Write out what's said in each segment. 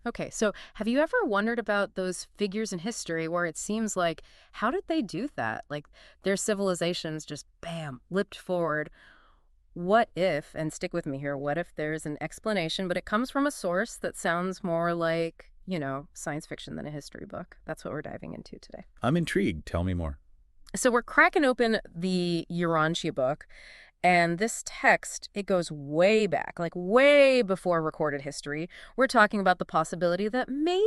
Okay, so have you ever wondered about those figures in history where it seems like, how did they do that? Like their civilizations just, bam, leapt forward. What if, and stick with me here, what if there's an explanation, but it comes from a source that sounds more like, science fiction than a history book? That's what we're diving into today. I'm intrigued. Tell me more. So we're cracking open the Urantia book, and this text, it goes way back, like way before recorded history. We're talking about the possibility that maybe,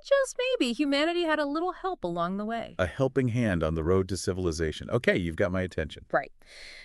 just maybe, humanity had a little help along the way. A helping hand on the road to civilization. Okay, you've got my attention. Right.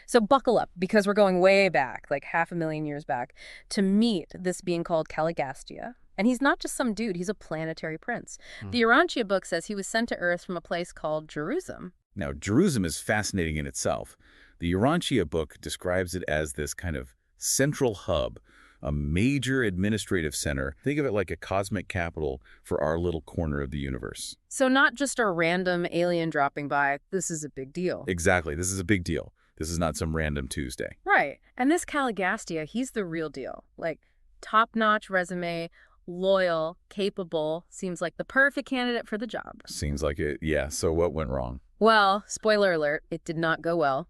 So buckle up, because we're going way back, like 500,000 years back, to meet this being called Caligastia. And he's not just some dude, he's a planetary prince. The Urantia book says he was sent to Earth from a place called Jerusalem. Now, Jerusalem is fascinating in itself. The Urantia book describes it as this kind of central hub, a major administrative center. Think of it like a cosmic capital for our little corner of the universe. So not just a random alien dropping by, this is a big deal. Exactly. This is a big deal. This is not some random Tuesday. Right. And this Caligastia, he's the real deal. Like, top-notch resume, loyal, capable, seems like the perfect candidate for the job. Seems like it. Yeah, so what went wrong? Well, spoiler alert, it did not go well.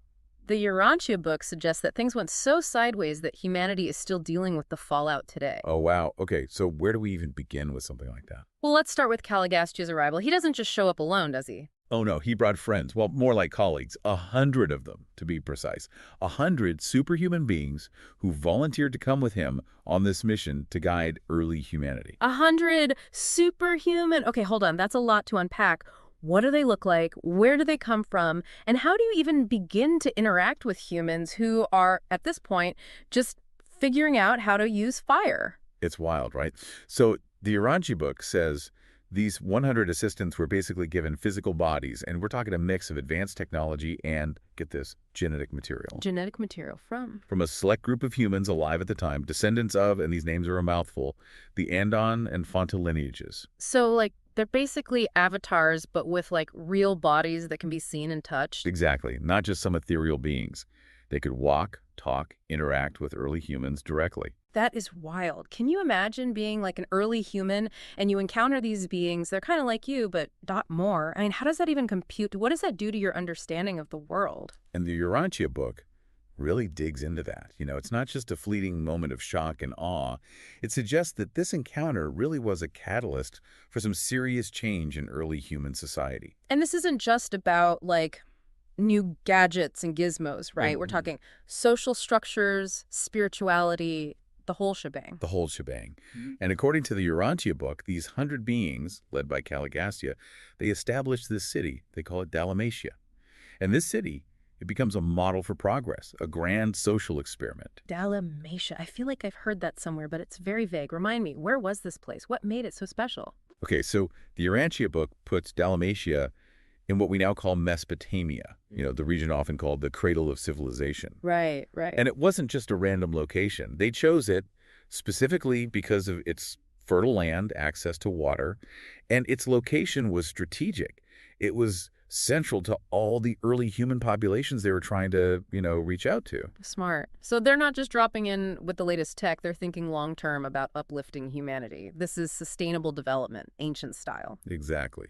The Urantia book suggests that things went so sideways that humanity is still dealing with the fallout today. Oh, wow. Okay, so where do we even begin with something like that? Well, let's start with Caligastia's arrival. He doesn't just show up alone, does he? Oh, no, he brought friends. Well, more like colleagues. 100 of them, to be precise. 100 superhuman beings who volunteered to come with him on this mission to guide early humanity. 100 superhuman? Okay, hold on. That's a lot to unpack. What do they look like? Where do they come from? And how do you even begin to interact with humans who are, at this point, just figuring out how to use fire? It's wild, right? So the Urantia book says these 100 assistants were basically given physical bodies, and we're talking a mix of advanced technology and, get this, genetic material. Genetic material from? From a select group of humans alive at the time, descendants of, and these names are a mouthful, the Andon and Fonta lineages. So, like, they're basically avatars, but with, like, real bodies that can be seen and touched? Exactly. Not just some ethereal beings. They could walk, talk, interact with early humans directly. That is wild. Can you imagine being like an early human and you encounter these beings? They're kind of like you, but not more. I mean, how does that even compute? What does that do to your understanding of the world? And the Urantia book really digs into that. It's not just a fleeting moment of shock and awe. It suggests that this encounter really was a catalyst for some serious change in early human society. And this isn't just about, like, new gadgets and gizmos, right? We're talking social structures, spirituality, the whole shebang. The whole shebang. And according to the Urantia book, these 100 beings, led by Caligastia, they established this city. They call it Dalmatia. And this city, it becomes a model for progress, a grand social experiment. Dalmatia. I feel like I've heard that somewhere, but it's very vague. Remind me, where was this place? What made it so special? Okay, so the Urantia book puts Dalmatia in what we now call Mesopotamia, the region often called the cradle of civilization. Right, right. And it wasn't just a random location. They chose it specifically because of its fertile land, access to water, and its location was strategic. It was central to all the early human populations they were trying to, reach out to. Smart. So they're not just dropping in with the latest tech, they're thinking long-term about uplifting humanity. This is sustainable development, ancient style. Exactly.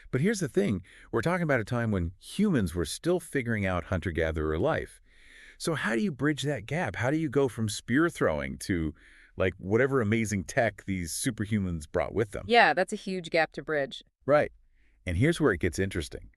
But here's the thing. We're talking about a time when humans were still figuring out hunter-gatherer life. So how do you bridge that gap? How do you go from spear throwing to, like, whatever amazing tech these superhumans brought with them? Yeah, that's a huge gap to bridge. Right. And here's where it gets interesting.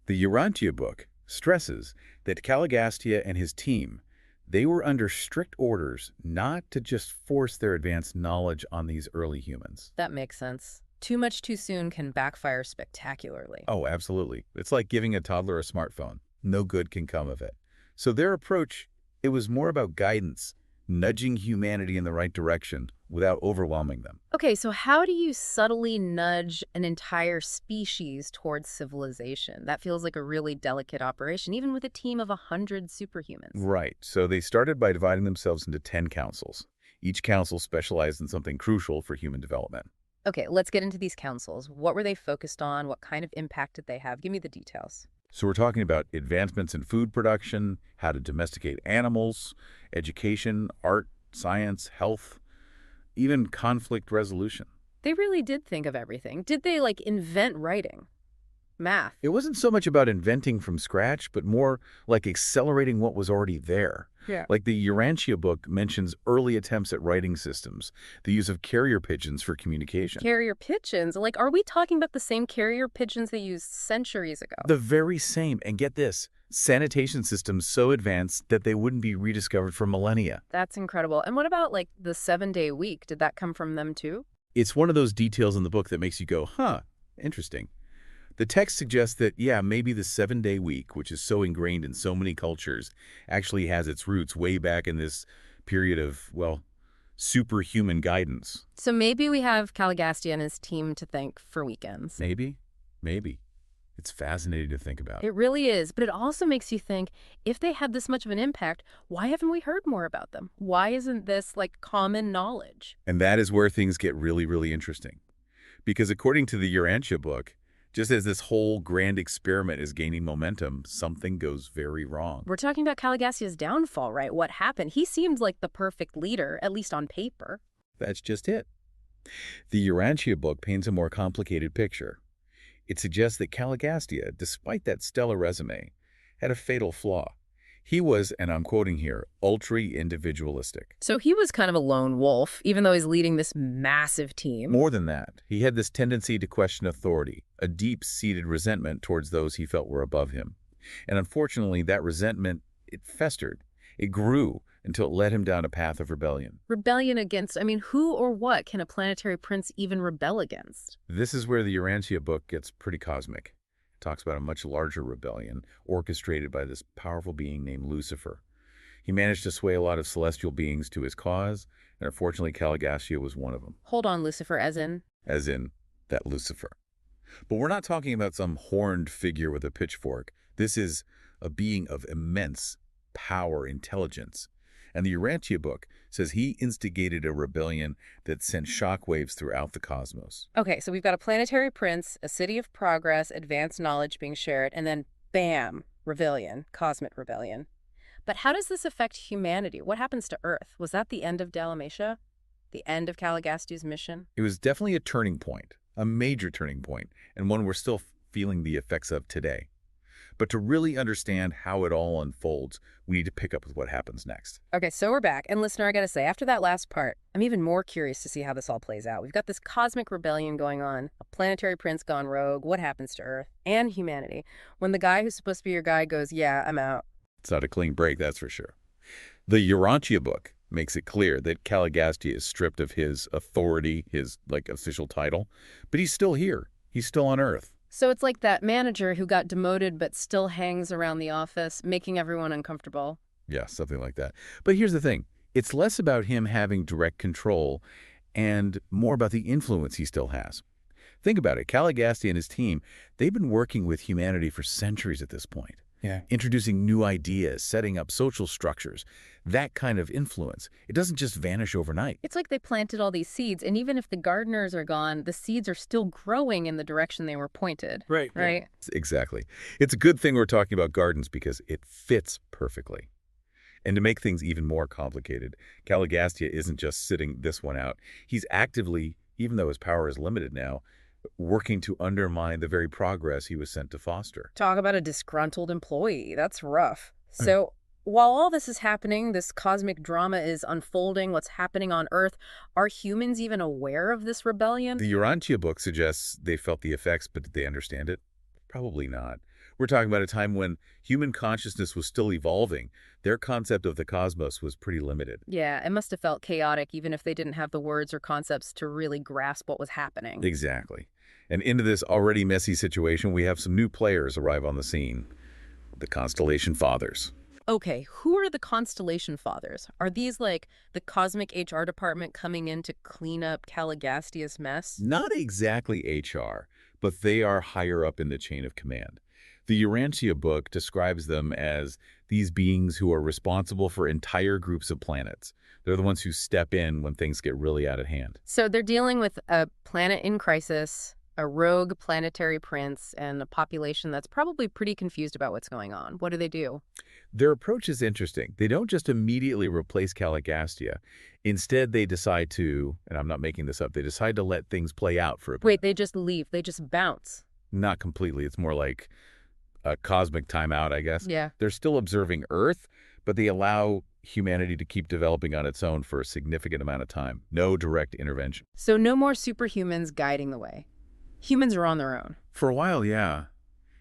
The Urantia book stresses that Caligastia and his team, they were under strict orders not to just force their advanced knowledge on these early humans. That makes sense. Too much too soon can backfire spectacularly. Oh, absolutely. It's like giving a toddler a smartphone. No good can come of it. So their approach, it was more about guidance, nudging humanity in the right direction without overwhelming them. Okay, so how do you subtly nudge an entire species towards civilization? That feels like a really delicate operation, even with a team of 100 superhumans. Right. So they started by dividing themselves into 10 councils. Each council specialized in something crucial for human development. Okay, let's get into these councils. What were they focused on? What kind of impact did they have? Give me the details. So we're talking about advancements in food production, how to domesticate animals, education, art, science, health, even conflict resolution. They really did think of everything. Did they, like, invent writing? Math? It wasn't so much about inventing from scratch, but more like accelerating what was already there. Yeah. Like the Urantia book mentions early attempts at writing systems, the use of carrier pigeons for communication. Carrier pigeons? Like, are we talking about the same carrier pigeons they used centuries ago? The very same. And get this, sanitation systems so advanced that they wouldn't be rediscovered for millennia. That's incredible. And what about, like, the 7-day week? Did that come from them, too? It's one of those details in the book that makes you go, huh, interesting. The text suggests that, yeah, maybe the 7-day week, which is so ingrained in so many cultures, actually has its roots way back in this period of, well, superhuman guidance. So maybe we have Caligastia and his team to thank for weekends. Maybe. Maybe. It's fascinating to think about. It really is, but it also makes you think, if they had this much of an impact, why haven't we heard more about them? Why isn't this, like, common knowledge? And that is where things get really, really interesting. Because according to the Urantia book, just as this whole grand experiment is gaining momentum, something goes very wrong. We're talking about Caligastia's downfall, right? What happened? He seemed like the perfect leader, at least on paper. That's just it. The Urantia book paints a more complicated picture. It suggests that Caligastia, despite that stellar resume, had a fatal flaw. He was, and I'm quoting here, ultra-individualistic. So he was kind of a lone wolf, even though he's leading this massive team. More than that, he had this tendency to question authority, a deep-seated resentment towards those he felt were above him. And unfortunately, that resentment, it festered. It grew until it led him down a path of rebellion. Rebellion against, I mean, who or what can a planetary prince even rebel against? This is where the Urantia book gets pretty cosmic. It talks about a much larger rebellion orchestrated by this powerful being named Lucifer. He managed to sway a lot of celestial beings to his cause, and unfortunately Caligastia was one of them. Hold on, Lucifer, as in? As in, that Lucifer. But we're not talking about some horned figure with a pitchfork. This is a being of immense power, intelligence. And the Urantia book says he instigated a rebellion that sent shockwaves throughout the cosmos. Okay, so we've got a planetary prince, a city of progress, advanced knowledge being shared, and then bam, rebellion, cosmic rebellion. But how does this affect humanity? What happens to Earth? Was that the end of Dalmatia? The end of Caligastia's mission? It was definitely a turning point, a major turning point, and one we're still feeling the effects of today. But to really understand how it all unfolds, we need to pick up with what happens next. Okay, so we're back. And listener, I gotta say, after that last part, I'm even more curious to see how this all plays out. We've got this cosmic rebellion going on, a planetary prince gone rogue, what happens to Earth and humanity when the guy who's supposed to be your guy goes, yeah, I'm out. It's not a clean break, that's for sure. The Urantia book makes it clear that Caligastia is stripped of his authority, his, official title, but he's still here. He's still on Earth. So it's like that manager who got demoted but still hangs around the office, making everyone uncomfortable. Yeah, something like that. But here's the thing. It's less about him having direct control and more about the influence he still has. Think about it. Caligastia and his team, they've been working with humanity for centuries at this point. Yeah. Introducing new ideas, setting up social structures. That kind of influence. It doesn't just vanish overnight. It's like they planted all these seeds, and even if the gardeners are gone, the seeds are still growing in the direction they were pointed. Right. Right? Yeah. Exactly. It's a good thing we're talking about gardens because it fits perfectly. And to make things even more complicated, Caligastia isn't just sitting this one out. He's actively, even though his power is limited now, working to undermine the very progress he was sent to foster. Talk about a disgruntled employee. That's rough. So while all this is happening, this cosmic drama is unfolding, what's happening on Earth, are humans even aware of this rebellion? The Urantia book suggests they felt the effects, but did they understand it? Probably not. We're talking about a time when human consciousness was still evolving. Their concept of the cosmos was pretty limited. Yeah, it must have felt chaotic, even if they didn't have the words or concepts to really grasp what was happening. Exactly. And into this already messy situation, we have some new players arrive on the scene. The Constellation Fathers. Okay, who are the Constellation Fathers? Are these like the cosmic HR department coming in to clean up Caligastia's mess? Not exactly HR, but they are higher up in the chain of command. The Urantia book describes them as these beings who are responsible for entire groups of planets. They're the ones who step in when things get really out of hand. So they're dealing with a planet in crisis, a rogue planetary prince and a population that's probably pretty confused about what's going on. What do they do? Their approach is interesting. They don't just immediately replace Caligastia. Instead, they decide to, and I'm not making this up, they decide to let things play out for a bit. Wait, they just leave. They just bounce. Not completely. It's more like a cosmic timeout, I guess. Yeah. They're still observing Earth, but they allow humanity to keep developing on its own for a significant amount of time. No direct intervention. So no more superhumans guiding the way. Humans are on their own. For a while, yeah.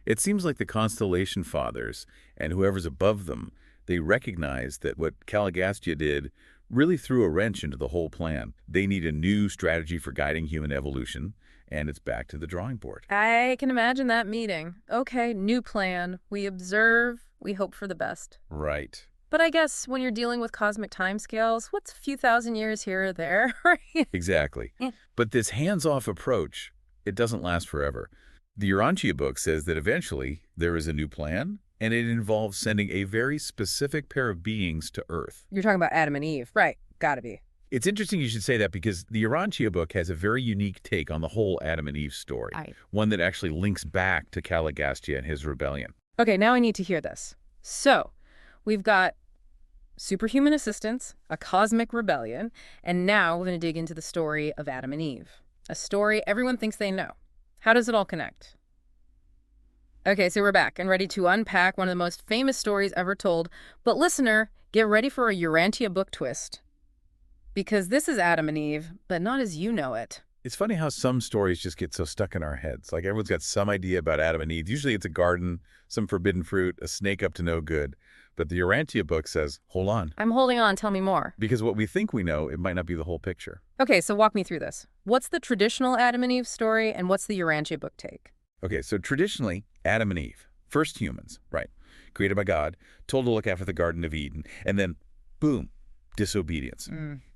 It seems like the Constellation Fathers and whoever's above them, they recognize that what Caligastia did really threw a wrench into the whole plan. They need a new strategy for guiding human evolution, and it's back to the drawing board. I can imagine that meeting. Okay, new plan. We observe, we hope for the best. Right. But I guess when you're dealing with cosmic timescales, what's a few thousand years here or there, right? Exactly. Yeah. But this hands-off approach, it doesn't last forever. The Urantia book says that eventually there is a new plan, and it involves sending a very specific pair of beings to Earth. You're talking about Adam and Eve. Right, gotta be. It's interesting you should say that because the Urantia book has a very unique take on the whole Adam and Eve story, one that actually links back to Caligastia and his rebellion. Okay, now I need to hear this. So, we've got superhuman assistance, a cosmic rebellion, and now we're going to dig into the story of Adam and Eve. A story everyone thinks they know. How does it all connect? Okay, so we're back and ready to unpack one of the most famous stories ever told. But listener, get ready for a Urantia book twist. Because this is Adam and Eve, but not as you know it. It's funny how some stories just get so stuck in our heads. Like everyone's got some idea about Adam and Eve. Usually it's a garden, some forbidden fruit, a snake up to no good. But the Urantia book says, hold on. I'm holding on. Tell me more. Because what we think we know, it might not be the whole picture. Okay, so walk me through this. What's the traditional Adam and Eve story, and what's the Urantia book take? Okay, so traditionally, Adam and Eve, first humans, right, created by God, told to look after the Garden of Eden, and then, boom, disobedience.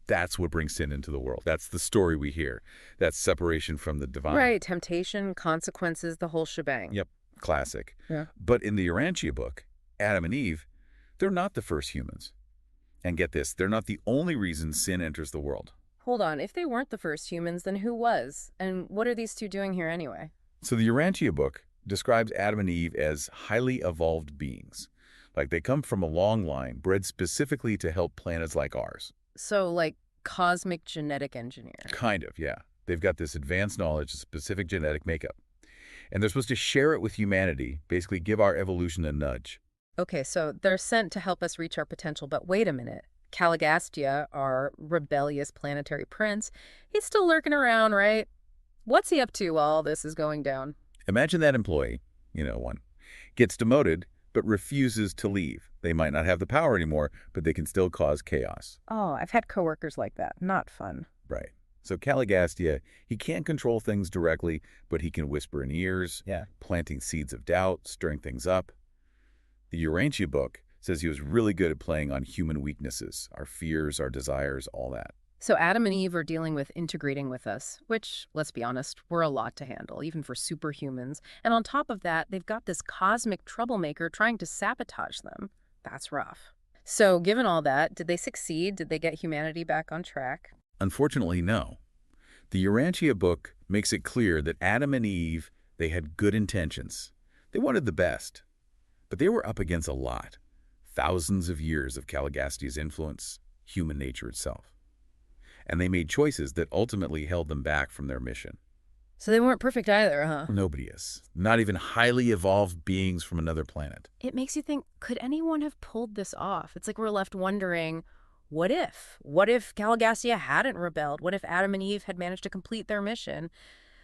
That's what brings sin into the world. That's the story we hear. That's separation from the divine. Right, temptation, consequences, the whole shebang. Yep, classic. Yeah. But in the Urantia book, Adam and Eve, they're not the first humans. And get this, they're not the only reason sin enters the world. Hold on, if they weren't the first humans, then who was? And what are these two doing here anyway? So the Urantia book describes Adam and Eve as highly evolved beings. Like they come from a long line bred specifically to help planets like ours. So, like, cosmic genetic engineer. Kind of, yeah. They've got this advanced knowledge of specific genetic makeup. And they're supposed to share it with humanity, basically give our evolution a nudge. Okay, so they're sent to help us reach our potential, but wait a minute. Caligastia, our rebellious planetary prince, he's still lurking around, right? What's he up to while all this is going down? Imagine that employee, one, gets demoted, but refuses to leave. They might not have the power anymore, but they can still cause chaos. Oh, I've had coworkers like that. Not fun. Right. So Caligastia, he can't control things directly, but he can whisper in ears, planting seeds of doubt, stirring things up. The Urantia book says he was really good at playing on human weaknesses, our fears, our desires, all that. So Adam and Eve are dealing with integrating with us, which, let's be honest, we're a lot to handle, even for superhumans. And on top of that, they've got this cosmic troublemaker trying to sabotage them. That's rough. So given all that, did they succeed? Did they get humanity back on track? Unfortunately, no. The Urantia book makes it clear that Adam and Eve, they had good intentions. They wanted the best. But they were up against a lot. Thousands of years of Caligastia's influence, human nature itself. And they made choices that ultimately held them back from their mission. So they weren't perfect either, huh? Nobody is. Not even highly evolved beings from another planet. It makes you think, could anyone have pulled this off? It's like we're left wondering, what if? What if Caligastia hadn't rebelled? What if Adam and Eve had managed to complete their mission?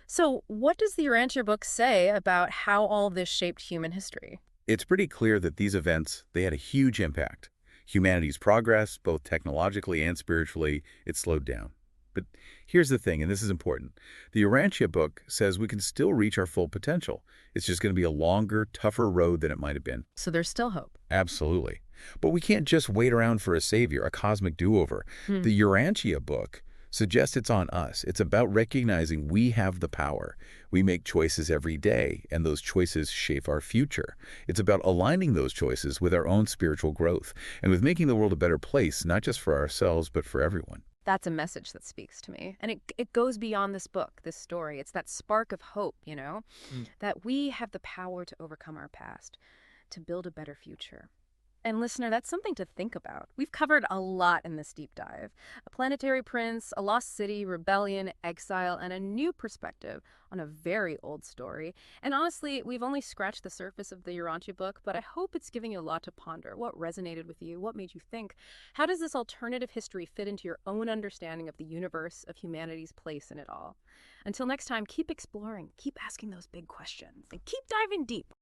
So what does the Urantia book say about how all this shaped human history? It's pretty clear that these events, they had a huge impact. Humanity's progress, both technologically and spiritually, it slowed down. But here's the thing, and this is important. The Urantia book says we can still reach our full potential. It's just going to be a longer, tougher road than it might have been. So there's still hope. Absolutely. But we can't just wait around for a savior, a cosmic do-over. The Urantia book suggests it's on us. It's about recognizing we have the power. We make choices every day, and those choices shape our future. It's about aligning those choices with our own spiritual growth and with making the world a better place, not just for ourselves, but for everyone. That's a message that speaks to me. And it goes beyond this book, this story. It's that spark of hope, that we have the power to overcome our past, to build a better future. And listener, that's something to think about. We've covered a lot in this deep dive. A planetary prince, a lost city, rebellion, exile, and a new perspective on a very old story. And honestly, we've only scratched the surface of the Urantia book, but I hope it's giving you a lot to ponder. What resonated with you? What made you think? How does this alternative history fit into your own understanding of the universe, of humanity's place in it all? Until next time, keep exploring, keep asking those big questions, and keep diving deep.